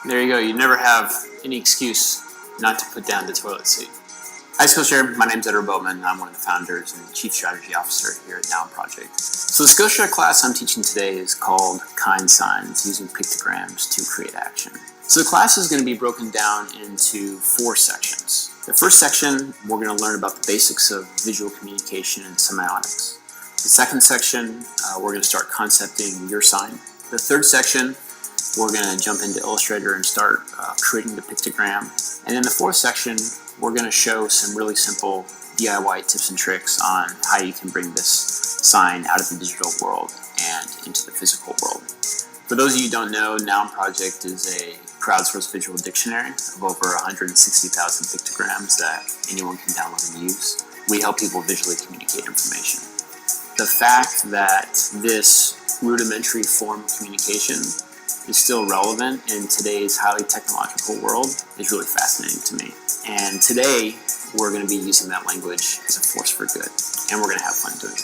There you go. You never have any excuse not to put down the toilet seat. Hi Skillshare, my name is Edward Bowman. I'm one of the founders and Chief Strategy Officer here at Noun Project. So the Skillshare class I'm teaching today is called Kind Signs, using pictograms to create action. So the class is going to be broken down into 4 sections. The first section, we're going to learn about the basics of visual communication and semiotics. The second section, we're going to start concepting your sign. The third section, we're going to jump into Illustrator and start creating the pictogram. And in the fourth section, we're going to show some really simple DIY tips and tricks on how you can bring this sign out of the digital world and into the physical world. For those of you who don't know, Noun Project is a crowdsourced visual dictionary of over 160,000 pictograms that anyone can download and use. We help people visually communicate information. The fact that this rudimentary form of communication is still relevant in today's highly technological world is really fascinating to me. And today, we're going to be using that language as a force for good, and we're going to have fun doing it.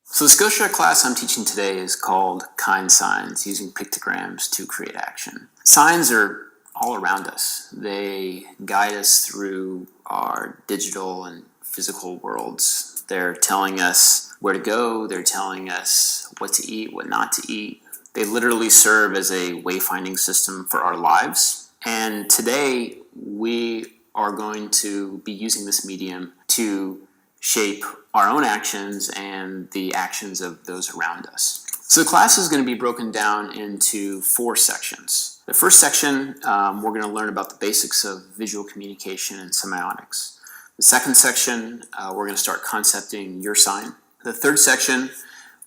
So the Skillshare class I'm teaching today is called Kind Signs, using pictograms to create action. Signs are all around us. They guide us through our digital and physical worlds. They're telling us where to go. They're telling us what to eat, what not to eat. They literally serve as a wayfinding system for our lives. And today, we are going to be using this medium to shape our own actions and the actions of those around us. So the class is going to be broken down into 4 sections. The first section, we're going to learn about the basics of visual communication and semiotics. The second section, we're going to start concepting your sign. The third section,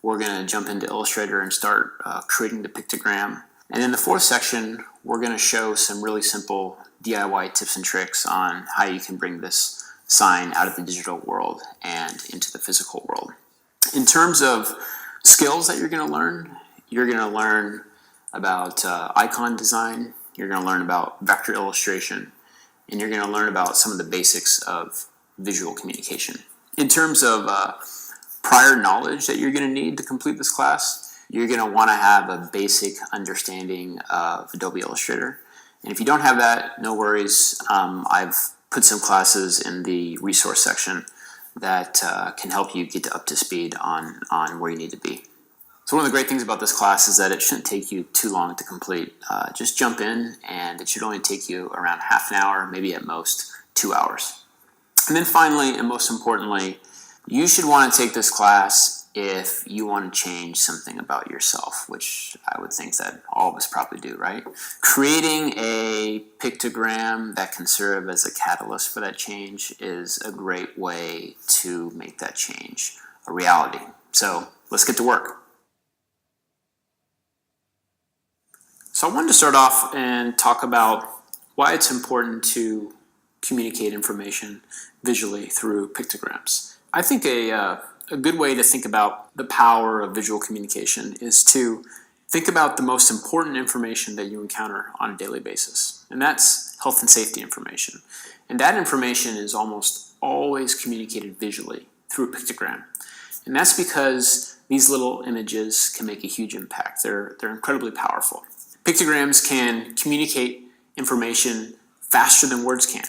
we're going to jump into Illustrator and start creating the pictogram. And in the fourth section, we're going to show some really simple DIY tips and tricks on how you can bring this sign out of the digital world and into the physical world. In terms of skills that you're going to learn about icon design, you're going to learn about vector illustration, and you're going to learn about some of the basics of visual communication. In terms of prior knowledge that you're going to need to complete this class, you're going to want to have a basic understanding of Adobe Illustrator. And if you don't have that, no worries. I've put some classes in the resource section that can help you get up to speed on where you need to be. So one of the great things about this class is that it shouldn't take you too long to complete. Just jump in, and it should only take you around half an hour, maybe at most 2 hours. And then finally, and most importantly, you should want to take this class if you want to change something about yourself, which I would think that all of us probably do, right? Creating a pictogram that can serve as a catalyst for that change is a great way to make that change a reality. So let's get to work. So I wanted to start off and talk about why it's important to communicate information visually through pictograms. I think a good way to think about the power of visual communication is to think about the most important information that you encounter on a daily basis, and that's health and safety information. And that information is almost always communicated visually through a pictogram. And that's because these little images can make a huge impact. They're incredibly powerful. Pictograms can communicate information faster than words can.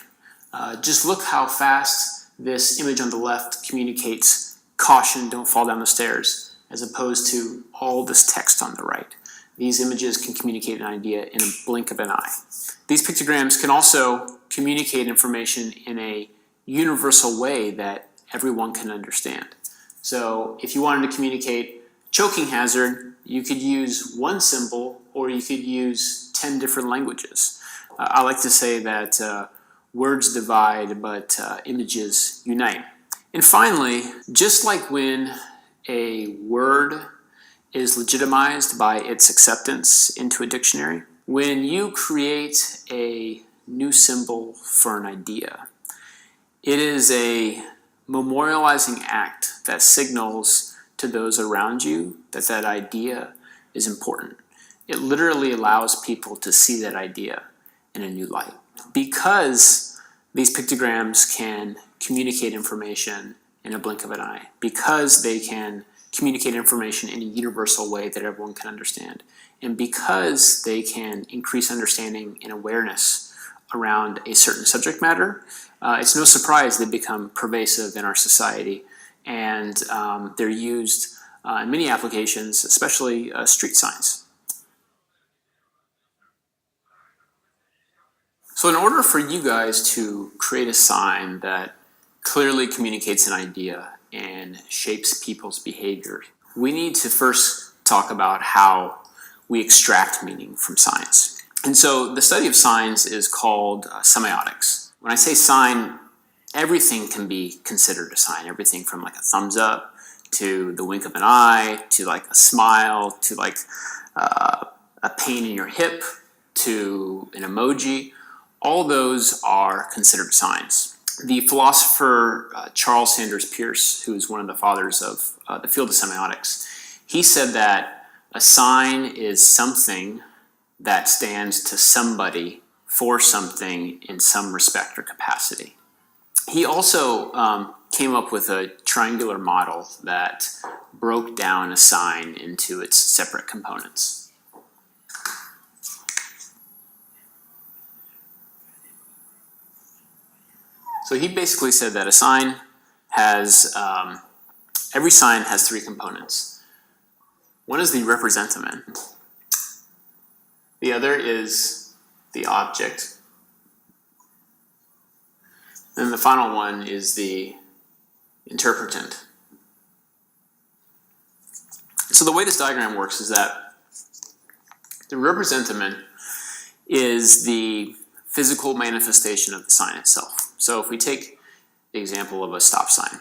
Just look how fast this image on the left communicates caution, don't fall down the stairs, as opposed to all this text on the right. These images can communicate an idea in a blink of an eye. These pictograms can also communicate information in a universal way that everyone can understand. So if you wanted to communicate choking hazard, you could use one symbol, or you could use 10 different languages. I like to say that words divide, but images unite. And finally, just like when a word is legitimized by its acceptance into a dictionary, when you create a new symbol for an idea, it is a memorializing act that signals to those around you that that idea is important. It literally allows people to see that idea in a new light. Because These pictograms can communicate information in a blink of an eye because they can communicate information in a universal way that everyone can understand. And because they can increase understanding and awareness around a certain subject matter, it's no surprise they become pervasive in our society. And they're used in many applications, especially street signs. So in order for you guys to create a sign that clearly communicates an idea and shapes people's behavior, we need to first talk about how we extract meaning from signs. And so the study of signs is called semiotics. When I say sign, everything can be considered a sign. Everything from like a thumbs up to the wink of an eye to like a smile to like a pain in your hip to an emoji. All those are considered signs. The philosopher Charles Sanders Peirce, who is one of the fathers of the field of semiotics, he said that a sign is something that stands to somebody for something in some respect or capacity. He also came up with a triangular model that broke down a sign into its separate components. So he basically said that a sign has, every sign has three components. One is the representative. The other is the object. Then the final one is the interpretant. So the way this diagram works is that the representative is the physical manifestation of the sign itself. So if we take the example of a stop sign,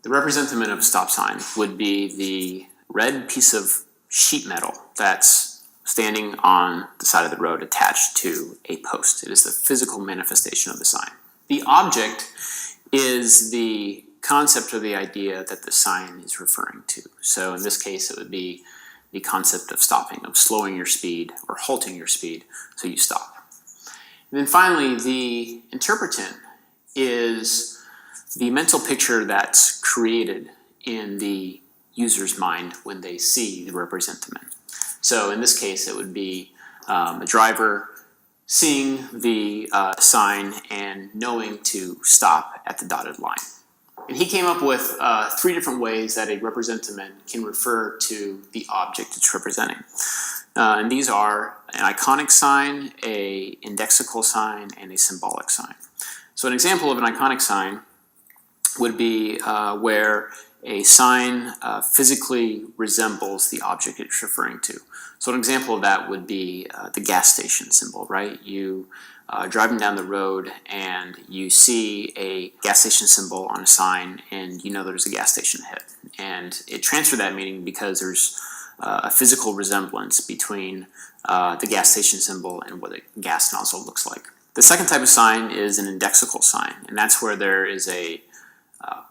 the representative of a stop sign would be the red piece of sheet metal that's standing on the side of the road attached to a post. It is the physical manifestation of the sign. The object is the concept or the idea that the sign is referring to. So in this case, it would be the concept of stopping, of slowing your speed or halting your speed so you stop. And then finally, the interpretant is the mental picture that's created in the user's mind when they see the representative. So in this case, it would be a driver seeing the sign and knowing to stop at the dotted line. And he came up with three different ways that a representative can refer to the object it's representing. And these are an iconic sign, a indexical sign, and a symbolic sign. So an example of an iconic sign would be where a sign physically resembles the object it's referring to. So an example of that would be the gas station symbol, right? You driving down the road and you see a gas station symbol on a sign and you know there's a gas station ahead. And it transferred that meaning because there's a physical resemblance between the gas station symbol and what a gas nozzle looks like. The second type of sign is an indexical sign, and that's where there is a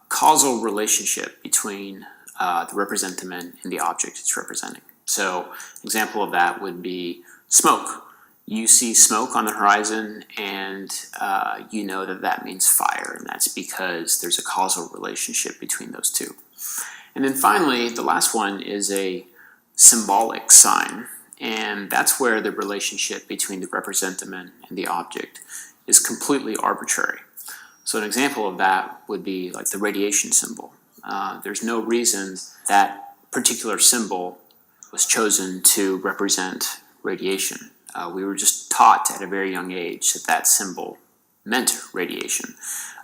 causal relationship between the representative and the object it's representing. So an example of that would be smoke. You see smoke on the horizon and you know that that means fire, and that's because there's a causal relationship between those two. And then finally, the last one is a symbolic sign, and that's where the relationship between the representative and the object is completely arbitrary. So an example of that would be like the radiation symbol. There's no reason that particular symbol was chosen to represent radiation. We were just taught at a very young age that that symbol meant radiation.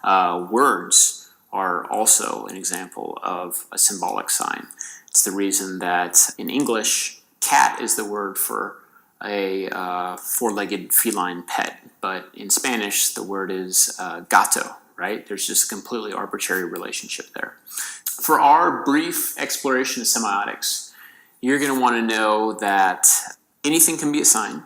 Words are also an example of a symbolic sign. It's the reason that in English, cat is the word for a four-legged feline pet, but in Spanish, the word is gato, right? There's just a completely arbitrary relationship there. For our brief exploration of semiotics, you're going to want to know that anything can be a sign.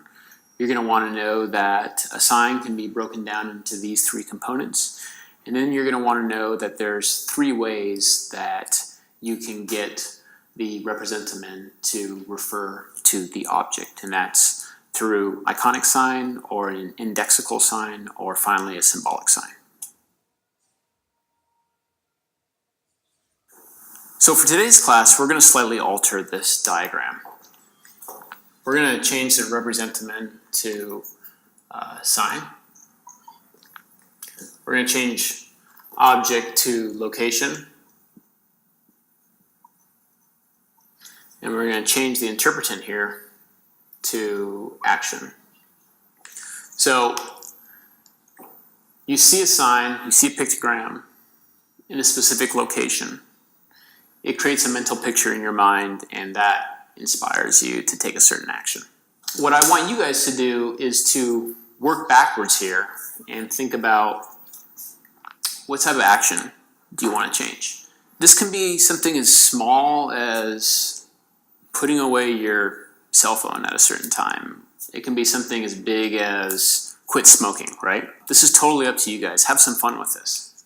You're going to want to know that a sign can be broken down into these three components. And then you're going to want to know that there's three ways that you can get the representative to refer to the object. And that's through iconic sign or an indexical sign or finally a symbolic sign. So for today's class, we're going to slightly alter this diagram. We're going to change the representative to sign. We're going to change object to location. And we're going to change the interpretant here to action. So you see a sign, you see a pictogram in a specific location. It creates a mental picture in your mind, and that inspires you to take a certain action. What I want you guys to do is to work backwards here and think about what type of action do you want to change. This can be something as small as putting away your cell phone at a certain time. It can be something as big as quit smoking, right? This is totally up to you guys. Have some fun with this.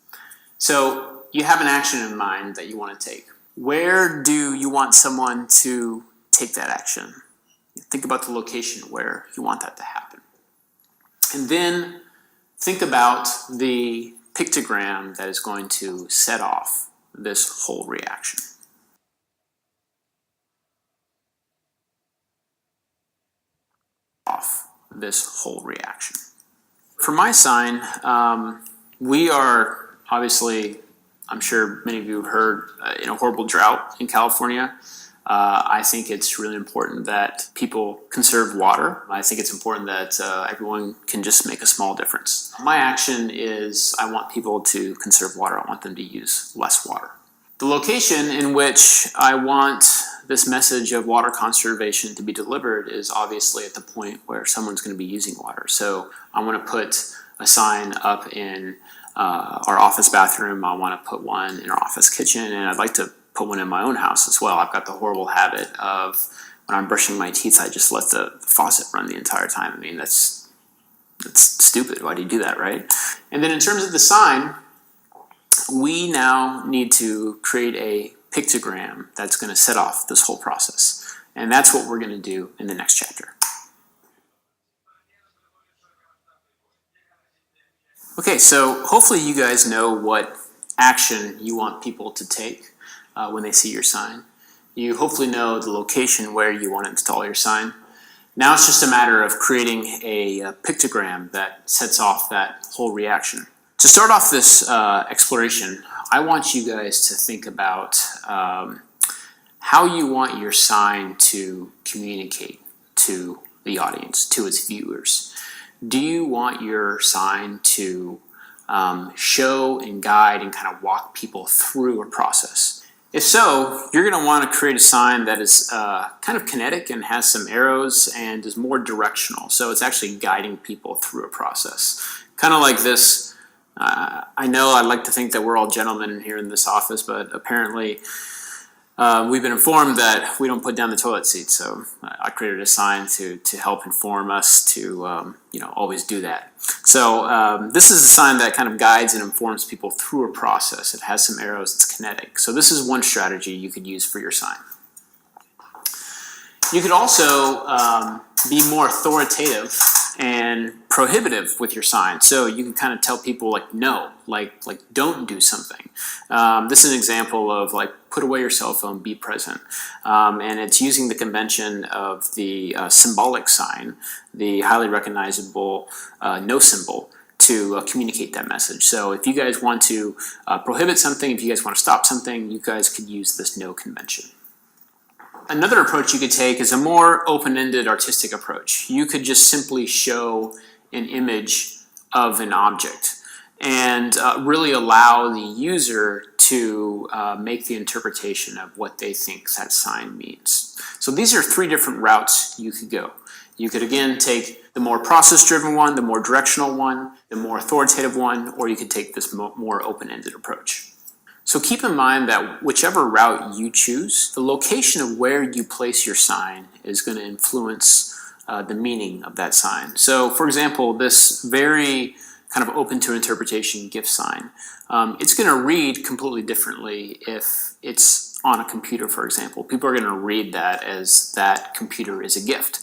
So you have an action in mind that you want to take. Where do you want someone to take that action? Think about the location where you want that to happen. And then think about the pictogram that is going to set off this whole reaction. For my sign, we are obviously, I'm sure many of you have heard, in a horrible drought in California. I think it's really important that people conserve water. I think it's important that everyone can just make a small difference. My action is I want people to conserve water. I want them to use less water. The location in which I want this message of water conservation to be delivered is obviously at the point where someone's going to be using water. So I want to put a sign up in our office bathroom. I want to put one in our office kitchen, and I'd like to put one in my own house as well. I've got the horrible habit of when I'm brushing my teeth, I just let the faucet run the entire time. I mean, that's stupid. Why do you do that, right? And then in terms of the sign, we now need to create a pictogram that's going to set off this whole process. And that's what we're going to do in the next chapter. Okay, so hopefully you guys know what action you want people to take when they see your sign. You hopefully know the location where you want to install your sign. Now it's just a matter of creating a pictogram that sets off that whole reaction. To start off this exploration, I want you guys to think about how you want your sign to communicate to the audience, to its viewers. Do you want your sign to show and guide and kind of walk people through a process? If so, you're going to want to create a sign that is kind of kinetic and has some arrows and is more directional. So it's actually guiding people through a process. Kind of like this. I know I like to think that we're all gentlemen here in this office, but apparently we've been informed that we don't put down the toilet seat. So I created a sign to help inform us to always do that. So this is a sign that kind of guides and informs people through a process. It has some arrows. It's kinetic. So this is one strategy you could use for your sign. You could also be more authoritative and prohibitive with your sign. So you can kind of tell people like no, like don't do something. This is an example of like put away your cell phone, be present. And it's using the convention of the symbolic sign, the highly recognizable no symbol, to communicate that message. So if you guys want to prohibit something, if you guys want to stop something, you guys could use this no convention. Another approach you could take is a more open-ended artistic approach. You could just simply show an image of an object and really allow the user to make the interpretation of what they think that sign means. So these are three different routes you could go. You could again take the more process-driven one, the more directional one, the more authoritative one, or you could take this more open-ended approach. So keep in mind that whichever route you choose, the location of where you place your sign is going to influence the meaning of that sign. So for example, this very kind of open to interpretation gift sign, it's going to read completely differently if it's on a computer, for example. People are going to read that as that computer is a gift.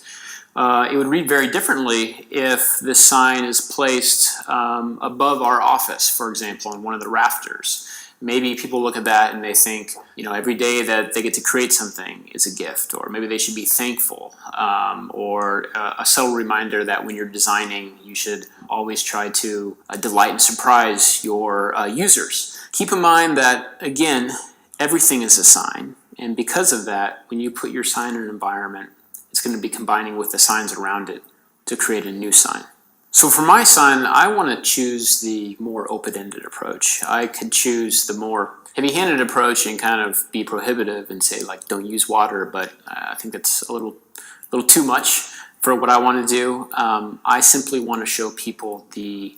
It would read very differently if this sign is placed above our office, for example, on one of the rafters. Maybe people look at that and they think, every day that they get to create something is a gift, or maybe they should be thankful, or a subtle reminder that when you're designing, you should always try to delight and surprise your users. Keep in mind that, again, everything is a sign, and because of that, when you put your sign in an environment, it's going to be combining with the signs around it to create a new sign. So for my sign, I want to choose the more open-ended approach. I could choose the more heavy-handed approach and kind of be prohibitive and say, like, don't use water, but I think that's a little too much for what I want to do. I simply want to show people the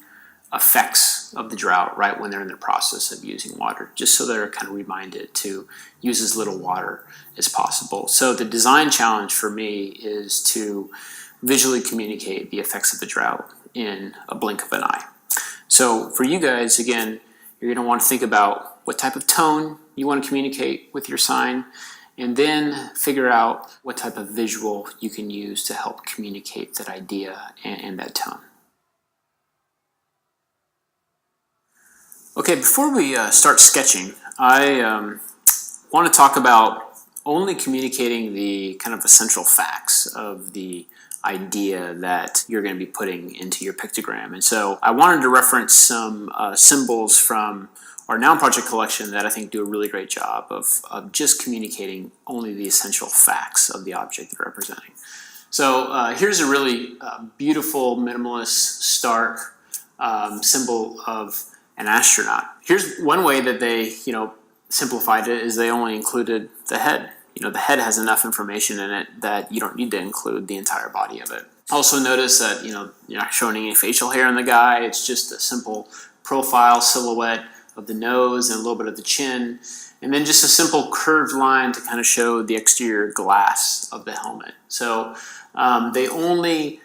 effects of the drought right when they're in the process of using water, just so they're kind of reminded to use as little water as possible. So the design challenge for me is to visually communicate the effects of the drought in a blink of an eye. So for you guys, again, you're going to want to think about what type of tone you want to communicate with your sign, and then figure out what type of visual you can use to help communicate that idea and that tone. Okay, before we start sketching, I want to talk about only communicating the kind of essential facts of the idea that you're going to be putting into your pictogram. And so I wanted to reference some symbols from our Noun Project collection that I think do a really great job of just communicating only the essential facts of the object they're representing. So here's a really beautiful, minimalist, stark symbol of an astronaut. Here's one way that they, simplified it, is they only included the head. The head has enough information in it that you don't need to include the entire body of it. Also notice that, you're not showing any facial hair on the guy. It's just a simple profile silhouette of the nose and a little bit of the chin, and then just a simple curved line to kind of show the exterior glass of the helmet. So they only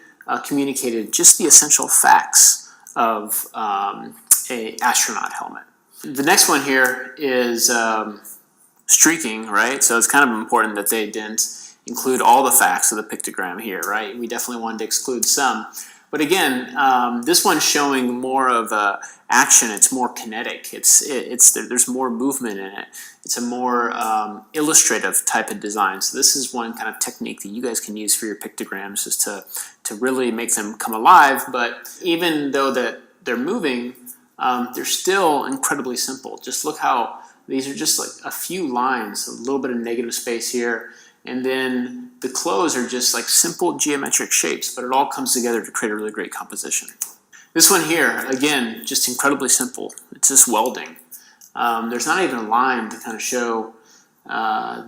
communicated just the essential facts of a astronaut helmet. The next one here is streaking, right? So it's kind of important that they didn't include all the facts of the pictogram here, right? We definitely wanted to exclude some. But again, this one's showing more of action. It's more kinetic. There's more movement in it. It's a more illustrative type of design. So this is one kind of technique that you guys can use for your pictograms, is to really make them come alive. But even though that they're moving, they're still incredibly simple. Just look how these are just like a few lines, a little bit of negative space here, and then the clothes are just like simple geometric shapes, but it all comes together to create a really great composition. This one here, again, just incredibly simple. It's just welding. There's not even a line to kind of show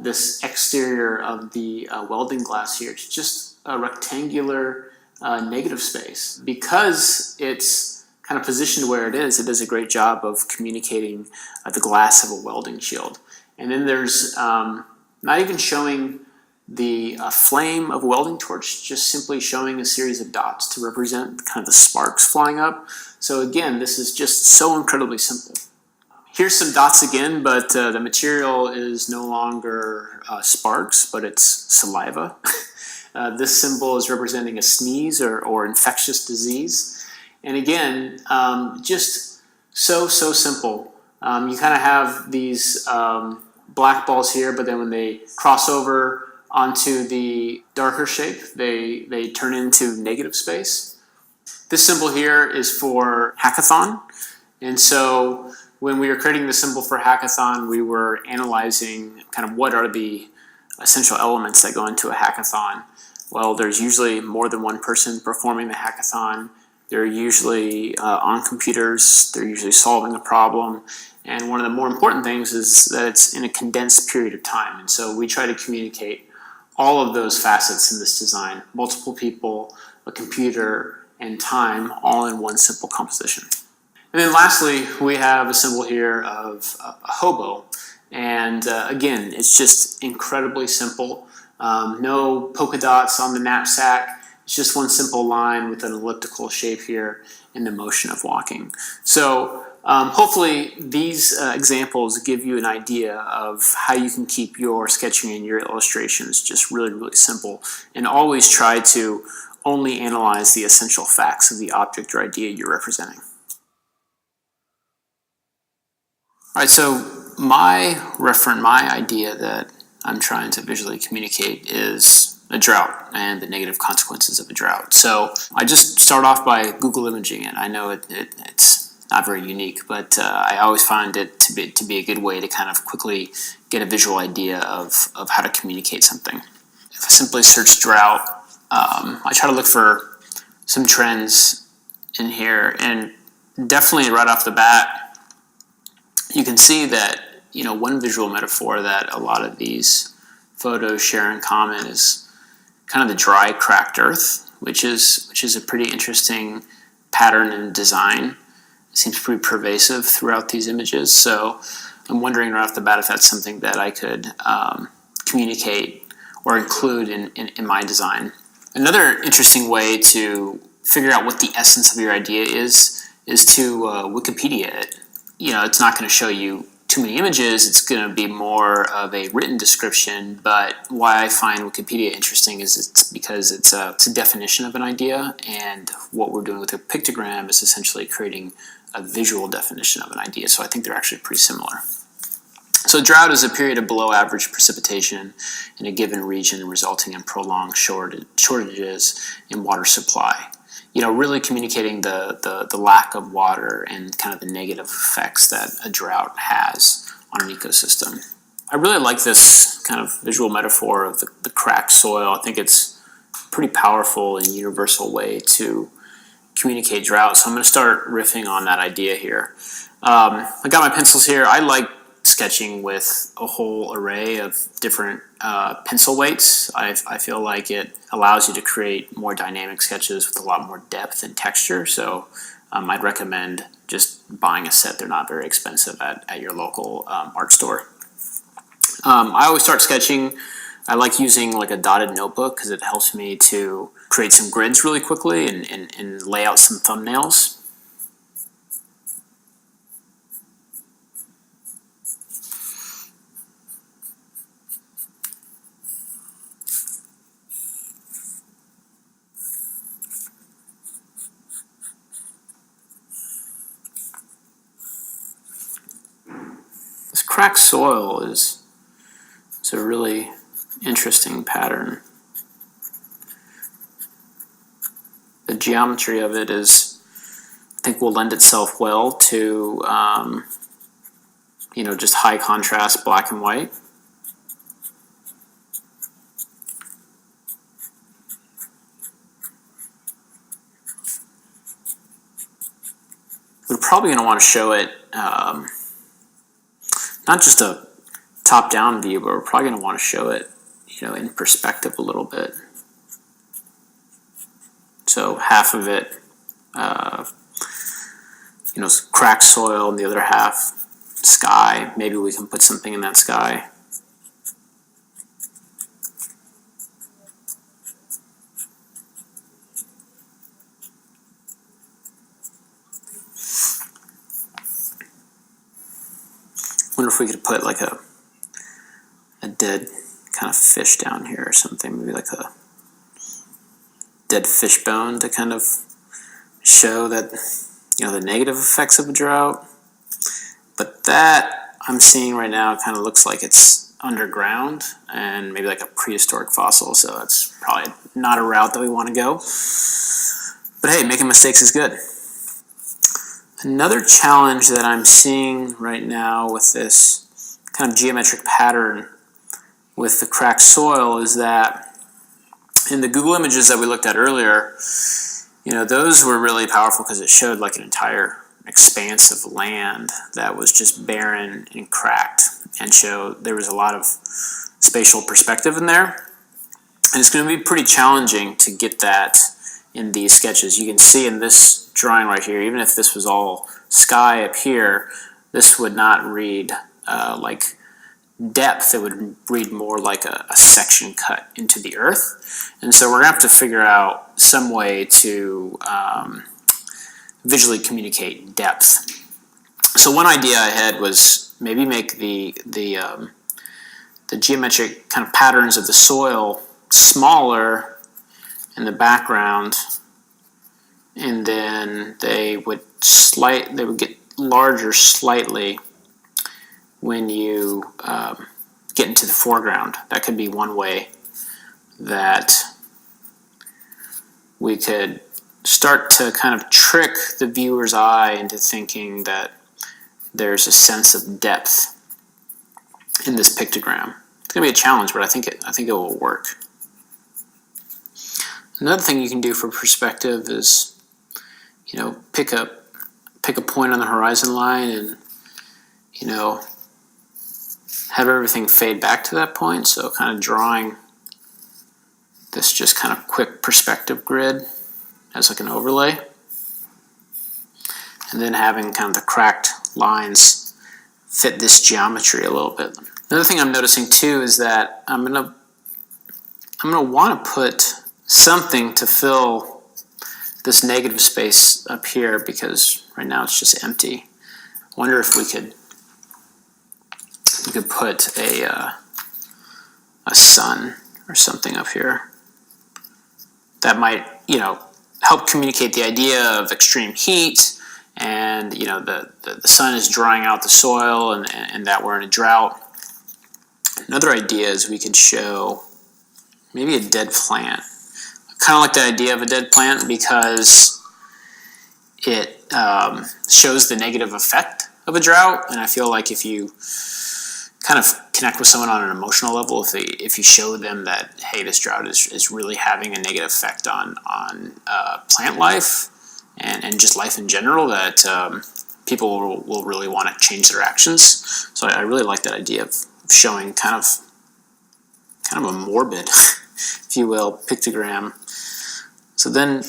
this exterior of the welding glass here. It's just a rectangular negative space. Because it's kind of positioned where it does a great job of communicating the glass of a welding shield. And then there's not even showing the flame of a welding torch, just simply showing a series of dots to represent kind of the sparks flying up. So again, this is just so incredibly simple. Here's some dots again, but the material is no longer sparks, but it's saliva. This symbol is representing a sneeze or infectious disease. And again, just so simple. You kind of have these black balls here, but then when they cross over onto the darker shape, they turn into negative space. This symbol here is for hackathon. And so when we were creating the symbol for hackathon, we were analyzing kind of what are the essential elements that go into a hackathon. Well, there's usually more than one person performing the hackathon. They're usually on computers. They're usually solving a problem. And one of the more important things is that it's in a condensed period of time. And so we try to communicate all of those facets in this design: multiple people, a computer, and time, all in one simple composition. And then lastly, we have a symbol here of a hobo. And again, it's just incredibly simple. No polka dots on the knapsack. It's just one simple line with an elliptical shape here in the motion of walking. So hopefully these examples give you an idea of how you can keep your sketching and your illustrations just really, really simple, and always try to only analyze the essential facts of the object or idea you're representing. All right, so my idea that I'm trying to visually communicate is a drought and the negative consequences of a drought. So I just start off by Google imaging it. I know it's not very unique, but I always find it to be a good way to kind of quickly get a visual idea of how to communicate something. If I simply search drought, I try to look for some trends in here, and definitely right off the bat, you can see that, one visual metaphor that a lot of these photos share in common is kind of the dry, cracked earth, which is a pretty interesting pattern and design. It seems pretty pervasive throughout these images. So I'm wondering right off the bat if that's something that I could communicate or include in my design. Another interesting way to figure out what the essence of your idea is to Wikipedia it. It's not going to show you too many images. It's going to be more of a written description, but why I find Wikipedia interesting is it's because it's a definition of an idea, and what we're doing with a pictogram is essentially creating a visual definition of an idea, so I think they're actually pretty similar. So drought is a period of below average precipitation in a given region resulting in prolonged shortages in water supply. Really communicating the lack of water and kind of the negative effects that a drought has on an ecosystem. I really like this kind of visual metaphor of the cracked soil. I think it's a pretty powerful and universal way to communicate drought. So I'm going to start riffing on that idea here. I got my pencils here. I like sketching with a whole array of different pencil weights. I feel like it allows you to create more dynamic sketches with a lot more depth and texture. So I'd recommend just buying a set. They're not very expensive at your local art store. I always start sketching. I like using like a dotted notebook because it helps me to create some grids really quickly and lay out some thumbnails. This cracked soil is a really interesting pattern. The geometry of it is, I think, will lend itself well to, just high contrast black and white. We're probably going to want to show it not just a top-down view, but we're probably going to want to show it, in perspective a little bit. So half of it, cracked soil, and the other half sky. Maybe we can put something in that sky. Wonder if we could put like a dead kind of fish down here or something, maybe like a dead fish bone to kind of show that, the negative effects of a drought. But that I'm seeing right now kind of looks like it's underground and maybe like a prehistoric fossil, so that's probably not a route that we want to go. But hey, making mistakes is good. Another challenge that I'm seeing right now with this kind of geometric pattern with the cracked soil is that in the Google images that we looked at earlier, those were really powerful because it showed like an entire expanse of land that was just barren and cracked, and showed there was a lot of spatial perspective in there. And it's going to be pretty challenging to get that in these sketches. You can see in this drawing right here, even if this was all sky up here, this would not read like depth. It would read more like a section cut into the earth. And so we're going to have to figure out some way to visually communicate depth. So one idea I had was maybe make the geometric kind of patterns of the soil smaller in the background, and then they would get larger slightly when you get into the foreground. That could be one way that we could start to kind of trick the viewer's eye into thinking that there's a sense of depth in this pictogram. It's going to be a challenge, but I think it will work. Another thing you can do for perspective is, pick a point on the horizon line and, have everything fade back to that point. So kind of drawing this just kind of quick perspective grid as like an overlay. And then having kind of the cracked lines fit this geometry a little bit. Another thing I'm noticing too is that I'm gonna want to put something to fill this negative space up here, because right now it's just empty. I wonder if we could put a sun or something up here. That might, help communicate the idea of extreme heat, and the sun is drying out the soil, and that we're in a drought. Another idea is we could show maybe a dead plant. I kind of like the idea of a dead plant because it shows the negative effect of a drought, and I feel like if you kind of connect with someone on an emotional level, if you show them that, hey, this drought is really having a negative effect on plant life and just life in general, that people will really want to change their actions. So I really like that idea of showing kind of a morbid, if you will, pictogram. So then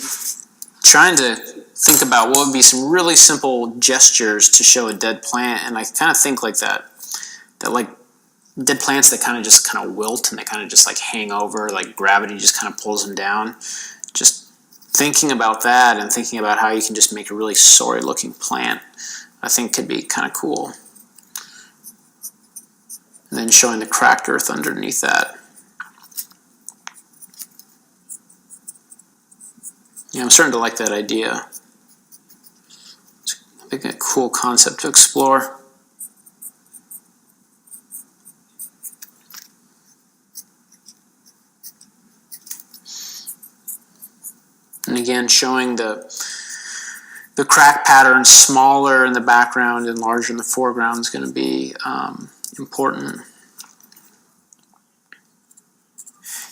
trying to think about what would be some really simple gestures to show a dead plant, and I kind of think like that like dead plants that kind of wilt and they kind of just like hang over, like gravity just kind of pulls them down. Just thinking about that and thinking about how you can just make a really sorry looking plant, I think could be kind of cool. And then showing the cracked earth underneath that. Yeah, I'm starting to like that idea. It's a cool concept to explore. And again, showing the crack pattern smaller in the background and larger in the foreground is going to be important.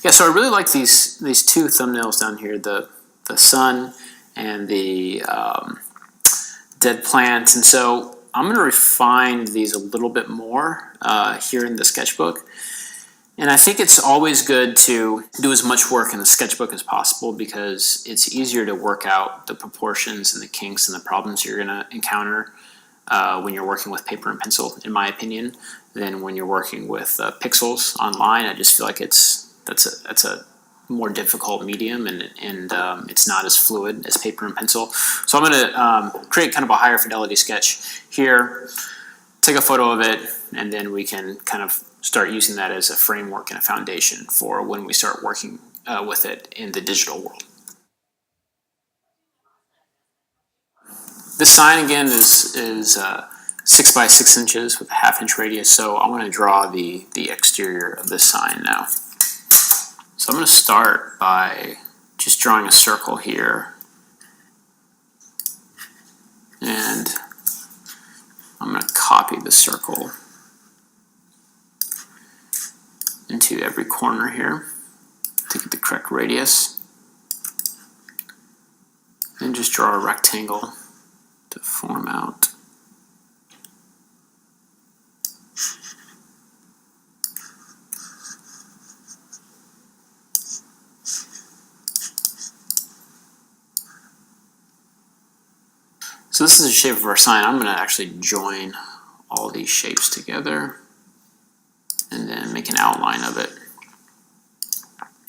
Yeah, so I really like these two thumbnails down here, the sun and the dead plants. And so I'm going to refine these a little bit more here in the sketchbook. And I think it's always good to do as much work in the sketchbook as possible, because it's easier to work out the proportions and the kinks and the problems you're going to encounter when you're working with paper and pencil, in my opinion, than when you're working with pixels online. I just feel like that's a more difficult medium, and it's not as fluid as paper and pencil. So I'm going to create kind of a higher fidelity sketch here, take a photo of it, and then we can kind of start using that as a framework and a foundation for when we start working with it in the digital world. This sign again is 6 by 6 inches with a 1/2 inch radius, so I want to draw the exterior of this sign now. So I'm going to start by just drawing a circle here, and I'm going to copy the circle into every corner here to get the correct radius, and just draw a rectangle to form out. So this is the shape of our sign. I'm going to actually join all these shapes together and then make an outline of it.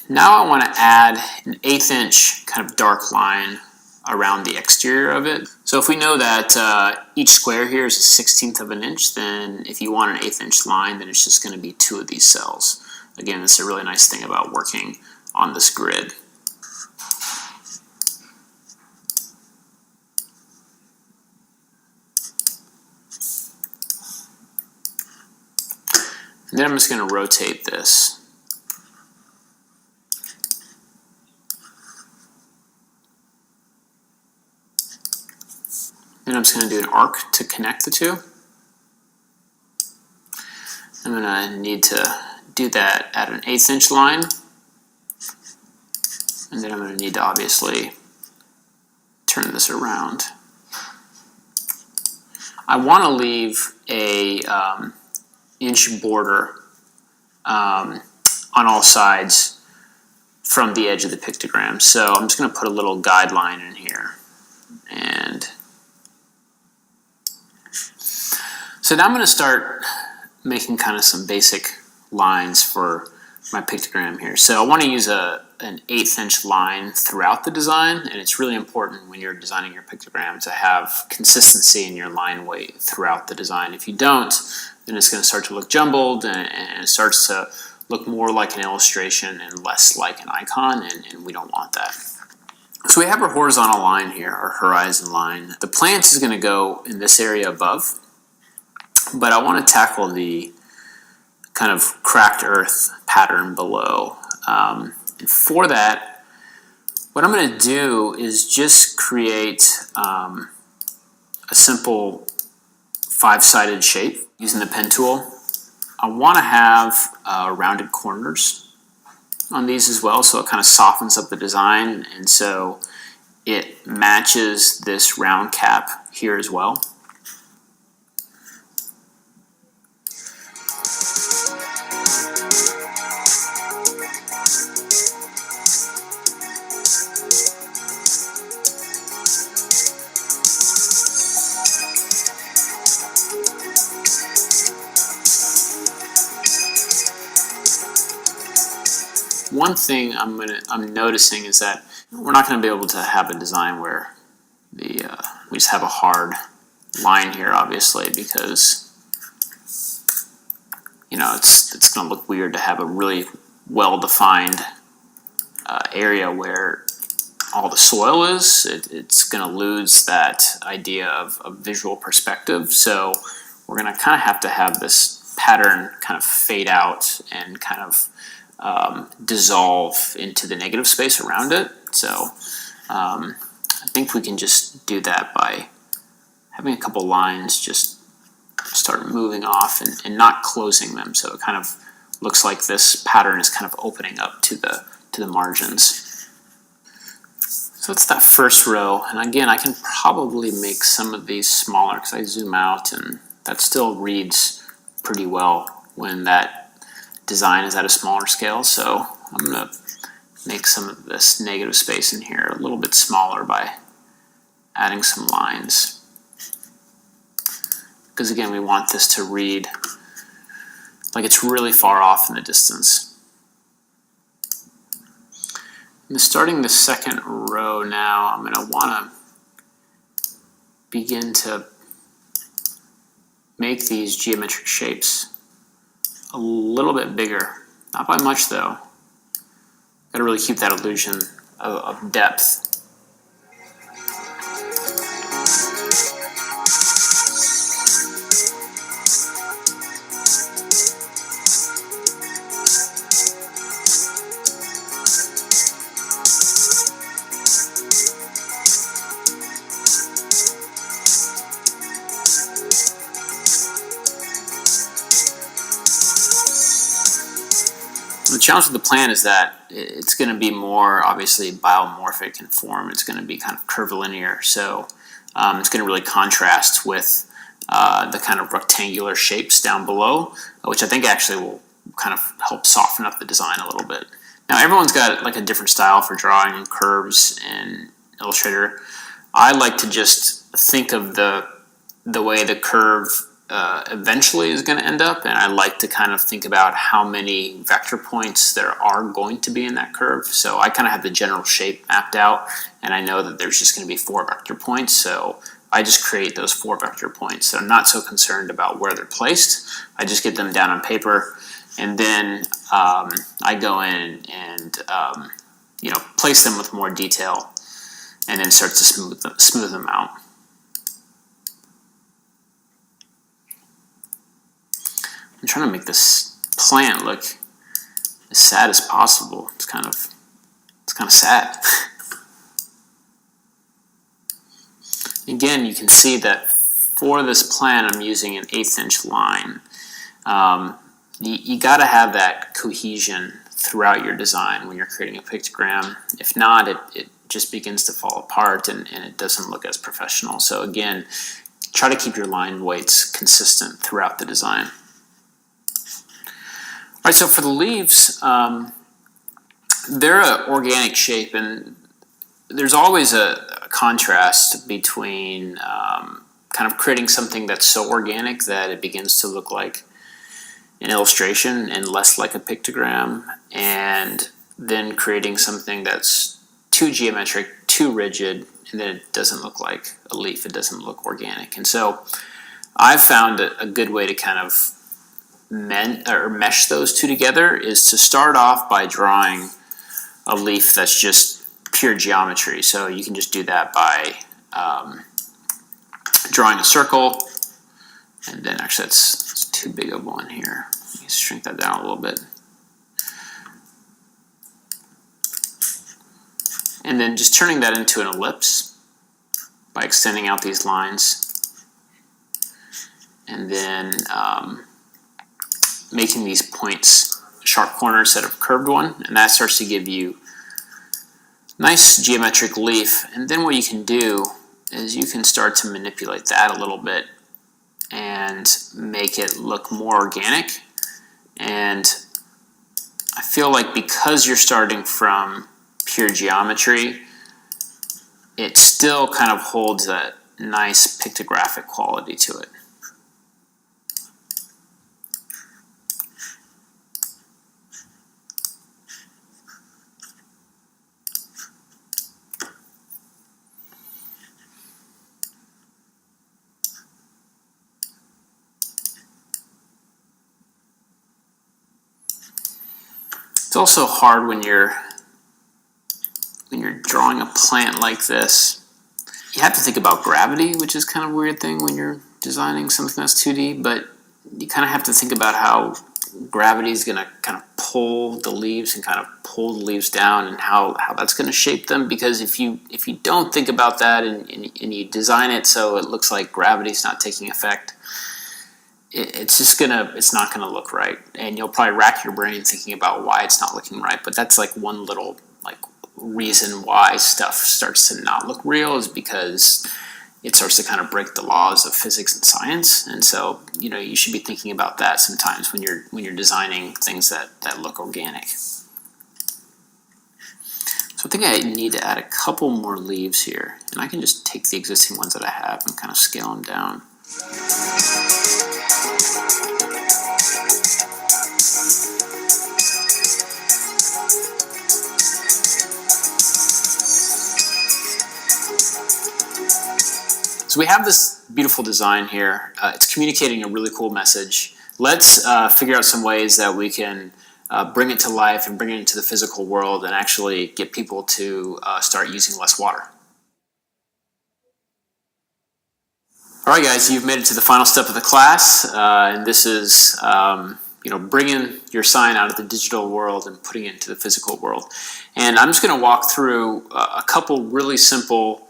Now I want to add an 1/8 inch kind of dark line around the exterior of it. So if we know that each square here is a 1/16 of an inch, then if you want an 1/8 inch line, then it's just going to be 2 of these cells. Again, this is a really nice thing about working on this grid. And then I'm just going to rotate this. Then I'm just going to do an arc to connect the two. I'm going to need to do that at an 1/8 inch line. And then I'm going to need to obviously turn this around. I want to leave a inch border on all sides from the edge of the pictogram. So I'm just going to put a little guideline in here. And so now I'm going to start making kind of some basic lines for my pictogram here. So I want to use an 1/8 inch line throughout the design, and it's really important when you're designing your pictogram to have consistency in your line weight throughout the design. If you don't, then it's going to start to look jumbled, and it starts to look more like an illustration and less like an icon, and we don't want that. So we have our horizontal line here, our horizon line. The plant is going to go in this area above, but I want to tackle the kind of cracked earth pattern below. And for that, what I'm going to do is just create a simple 5-sided shape using the pen tool. I want to have rounded corners on these as well, so it kind of softens up the design, and so it matches this round cap here as well. One thing I'm noticing is that we're not going to be able to have a design where we just have a hard line here, obviously, because it's going to look weird to have a really well-defined area where all the soil is. It's going to lose that idea of visual perspective. So we're going to kind of have this pattern kind of fade out and kind of dissolve into the negative space around it. So I think we can just do that by having a couple lines just start moving off and not closing them, so it kind of looks like this pattern is kind of opening up to the margins. So it's that first row, and again I can probably make some of these smaller because I zoom out and that still reads pretty well when that design is at a smaller scale. So I'm going to make some of this negative space in here a little bit smaller by adding some lines, because again we want this to read like it's really far off in the distance. And starting the second row now, I'm going to want to begin to make these geometric shapes a little bit bigger, not by much though. Got to really keep that illusion of depth. The challenge with the plant is that it's going to be more obviously biomorphic in form. It's going to be kind of curvilinear, so it's going to really contrast with the kind of rectangular shapes down below, which I think actually will kind of help soften up the design a little bit. Now everyone's got like a different style for drawing curves in Illustrator. I like to just think of the way the curve eventually is going to end up, and I like to kind of think about how many vector points there are going to be in that curve. So I kind of have the general shape mapped out, and I know that there's just going to be 4 vector points. So I just create those 4 vector points. So I'm not so concerned about where they're placed. I just get them down on paper, and then I go in and place them with more detail, and then start to smooth them out. I'm trying to make this plant look as sad as possible. It's kind of sad. Again, you can see that for this plant, I'm using an 1/8 inch line. You got to have that cohesion throughout your design when you're creating a pictogram. If not, it just begins to fall apart and it doesn't look as professional. So again, try to keep your line weights consistent throughout the design. All right, so for the leaves, they're an organic shape, and there's always a contrast between kind of creating something that's so organic that it begins to look like an illustration and less like a pictogram, and then creating something that's too geometric, too rigid, and then it doesn't look like a leaf, it doesn't look organic. And so I've found a good way to kind of mesh those two together is to start off by drawing a leaf that's just pure geometry. So you can just do that by drawing a circle, and then actually that's too big of one here. Let me shrink that down a little bit. And then just turning that into an ellipse by extending out these lines, and then making these points sharp corners instead of curved one, and that starts to give you nice geometric leaf. And then what you can do is you can start to manipulate that a little bit and make it look more organic. And I feel like because you're starting from pure geometry, it still kind of holds that nice pictographic quality to it. It's also hard when you're drawing a plant like this. You have to think about gravity, which is kind of a weird thing when you're designing something that's 2D, but you kind of have to think about how gravity is going to kind of pull the leaves and kind of pull the leaves down, and how that's going to shape them. Because if you don't think about that and you design it so it looks like gravity's not taking effect, it's not gonna look right, and you'll probably rack your brain thinking about why it's not looking right. But that's like one little reason why stuff starts to not look real, is because it starts to kind of break the laws of physics and science. And so you should be thinking about that sometimes when you're designing things that look organic. So I think I need to add a couple more leaves here, and I can just take the existing ones that I have and kind of scale them down. So we have this beautiful design here. It's communicating a really cool message. Let's figure out some ways that we can bring it to life and bring it into the physical world and actually get people to start using less water. All right, guys, you've made it to the final step of the class, and this is bringing your sign out of the digital world and putting it into the physical world. And I'm just going to walk through a couple really simple,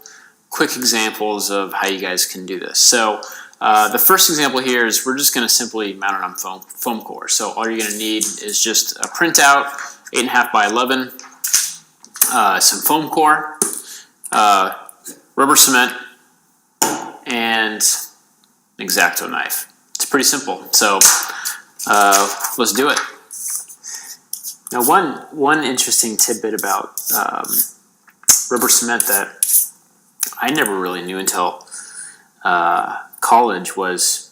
quick examples of how you guys can do this. So the first example here is we're just going to simply mount it on foam core. So all you're going to need is just a printout, 8.5 by 11, some foam core, rubber cement, and an X-Acto knife. It's pretty simple. So let's do it. Now, one interesting tidbit about rubber cement that I never really knew until college was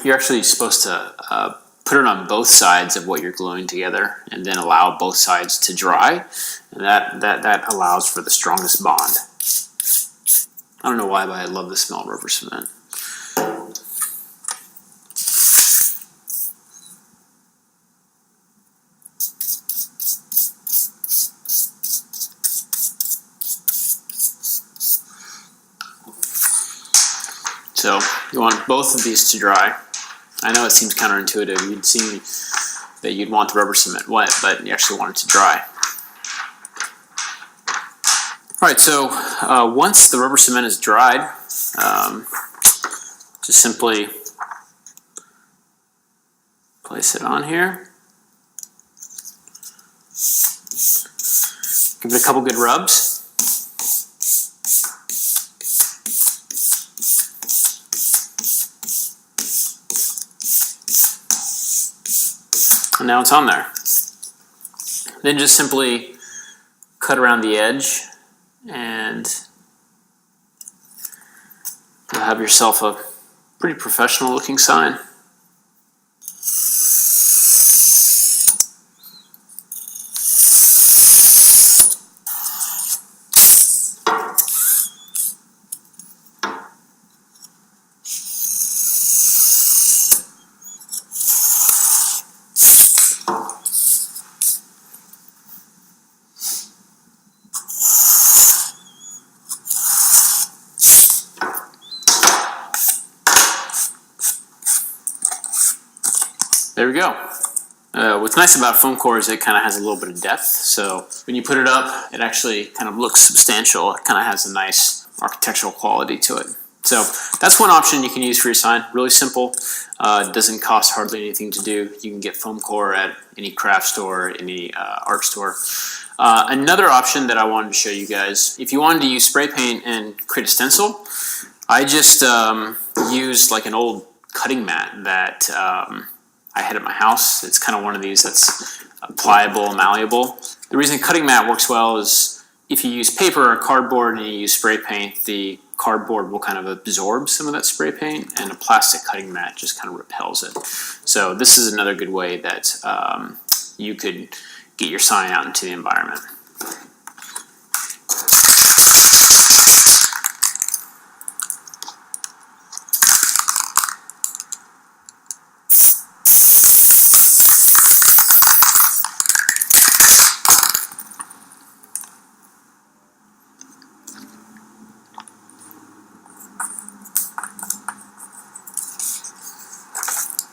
you're actually supposed to put it on both sides of what you're gluing together and then allow both sides to dry, and that allows for the strongest bond. I don't know why, but I love the smell of rubber cement. So you want both of these to dry. I know it seems counterintuitive. You'd see that you'd want the rubber cement wet, but you actually want it to dry. All right, so once the rubber cement is dried, just simply place it on here. Give it a couple good rubs. And now it's on there. Then just simply cut around the edge and you'll have yourself a pretty professional looking sign. There we go. What's nice about foam core is it kind of has a little bit of depth, so when you put it up, it actually kind of looks substantial. It kind of has a nice architectural quality to it. So that's one option you can use for your sign. Really simple. Doesn't cost hardly anything to do. You can get foam core at any craft store, any art store. Another option that I wanted to show you guys, if you wanted to use spray paint and create a stencil, I just used like an old cutting mat that I had at my house. It's kind of one of these that's pliable, malleable. The reason cutting mat works well is if you use paper or cardboard and you use spray paint, the cardboard will kind of absorb some of that spray paint, and a plastic cutting mat just kind of repels it. So this is another good way that you could get your sign out into the environment.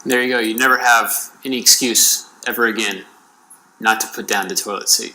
There you go. You never have any excuse ever again not to put down the toilet seat.